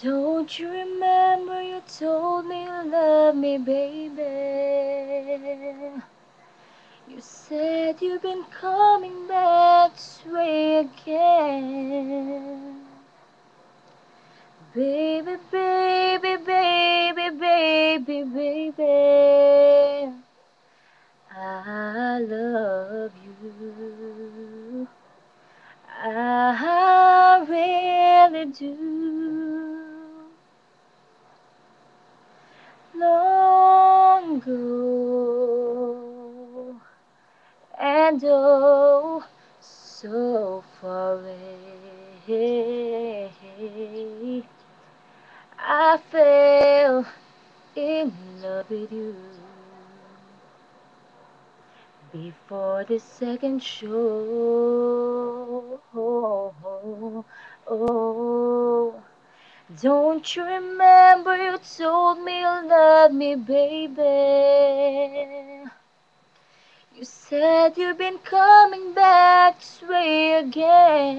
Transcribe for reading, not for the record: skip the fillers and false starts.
Don't you remember you told me you love me, baby? You said you've been coming back this way again. Baby, baby, baby, baby, baby, I love you. I really do. Long ago, and oh, so far away, I fell in love with you. Before the second show, oh, don't you remember you told me you love me, baby? You said you've been coming back this way again.